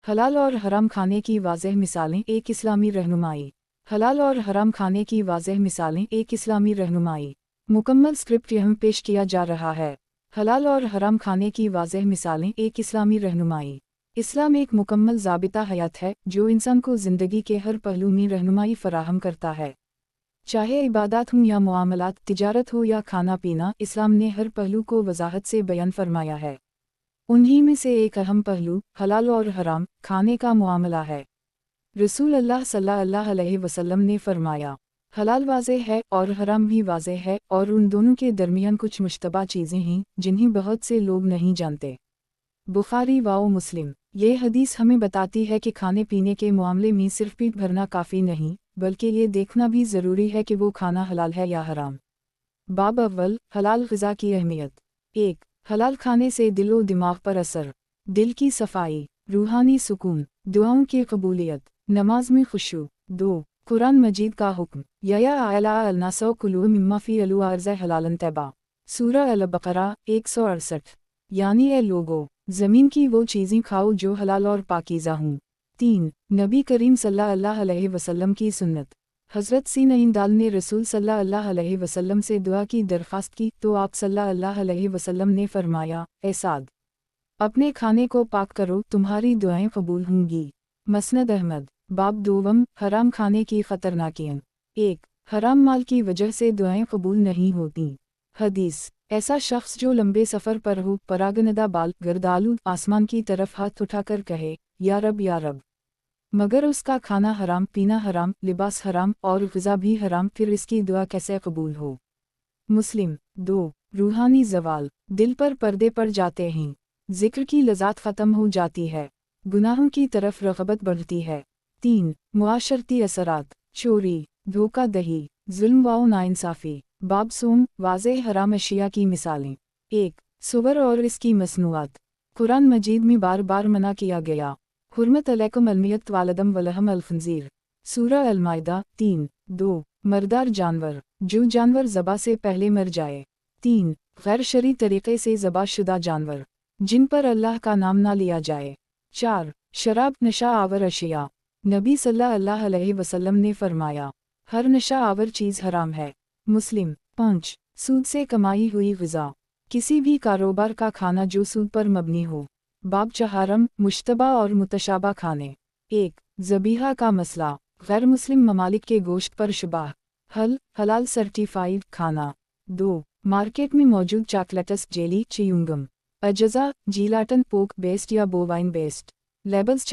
हलाल और हराम खाने की वाज़ेह मिसालें एक इस्लामी रहनुमाई। हलाल और हराम खाने की वाज़ेह मिसालें एक इस्लामी रहनुमाई। मुकम्मल स्क्रिप्ट यहाँ पेश किया जा रहा है। हलाल और हराम खाने की वाज़ेह मिसालें एक इस्लामी रहनुमाई। इस्लाम एक मुकम्मल ज़ाबिता हयात है जो इंसान को ज़िंदगी के हर पहलू में रहनुमाई फ़राहम करता है। चाहे इबादत हो या मुआमलात, तिजारत हो या खाना पीना, इस्लाम ने हर पहलू को वजाहत से बयान फरमाया है। उन्हीं में से एक अहम पहलू हलाल और हराम खाने का मुआमला है। रसूल अल्लाह सल्लल्लाहु अलैहि वसल्लम ने फरमाया, हलाल वाज़ेह है और हराम भी वाज़ेह है, और उन दोनों के दरमियान कुछ मुश्तबा चीज़ें हैं जिन्हें बहुत से लोग नहीं जानते। बुखारी व मुस्लिम। ये हदीस हमें बताती है कि खाने पीने के मामले में सिर्फ पेट भरना काफ़ी नहीं, बल्कि ये देखना भी ज़रूरी है कि वो खाना हलाल है या हराम। बाब अव्वल, हलाल ग़िज़ा की अहमियत। 1. हलाल खाने से दिलो दिमाग पर असर। दिल की सफाई, रूहानी सुकून, दुआओं की कबूलियत, नमाज में खुशू। 2. कुरान मजीद का हुक्म, या आला अलनासो कुलू मिम्मा फी अलू अर्ज़ हलालन तैबा। सूरह अल-बक़रा 168। यानी ए लोगो, ज़मीन की वो चीज़ें खाओ जो हलाल और पाकीज़ा हों। 3. नबी करीम सल्लल्लाहु अलैहि वसल्लम की सुन्नत। हज़रत सीन दाल ने रसूल सल्लल्लाहु अलैहि वसल्लम से दुआ की दरख्वास्त की तो आप सल्लल्लाहु अलैहि वसल्लम ने फरमाया, ए साद, अपने खाने को पाक करो, तुम्हारी दुआएं कबूल होंगी। मसनद अहमद। बाब दोवम, हराम खाने की ख़तरनाकियाँ। 1. हराम माल की वजह से दुआएं कबूल नहीं होती। हदीस, ऐसा शख्स जो लंबे सफ़र पर हो, परागनदा बाल, गर्दालू, आसमान की तरफ हाथ उठाकर कहे, या रब, मगर उसका खाना हराम, पीना हराम, लिबास हराम और ग़िज़ा भी हराम, फिर इसकी दुआ कैसे कबूल हो। मुस्लिम। 2. रूहानी ज़वाल, दिल पर पर्दे पड़ जाते हैं, ज़िक्र की लज़्ज़त ख़त्म हो जाती है, गुनाहों की तरफ रग़बत बढ़ती है। 3. मुआशरती असरात, चोरी, धोखा दही, जुल्म व नाइंसाफ़ी। बाब सोम, वाज़ेह हराम अशिया की मिसालें। 1. सुवर और इसकी मसनूआत। कुरान मजीद में बार बार मना किया गया, हुर्मत अलैकुम अलमियत वालदम वलहम अलखंज़ीर। सूरह अल-माइदा 3. 2. मरदार जानवर, जो जानवर ज़बा से पहले मर जाए। 3. गैर शरई तरीक़े से ज़बा शुदा जानवर, जिन पर अल्लाह का नाम ना लिया जाए। 4. शराब, नशा आवर अशिया। नबी सल्लल्लाहु अलैहि वसल्लम ने फरमाया, हर नशा आवर चीज़ हराम है। मुस्लिम। 5. सूद से कमाई हुई ग़िज़ा, किसी भी कारोबार का खाना जो सूद पर मबनी हो। बाब चहारम, मुश्तबा और मुतशाबा खाने। 1. ज़बीहा का मसला, गैर मुस्लिम ममालिक के गोश्त पर शुबाह। हलाल सर्टिफाइड खाना। 2. मार्केट में मौजूद चॉकलेट्स, जेली, च्युइंगम, अजज़ा, जीलाटन, पोक बेस्ड या बोवाइन बेस्ड। लेबल्स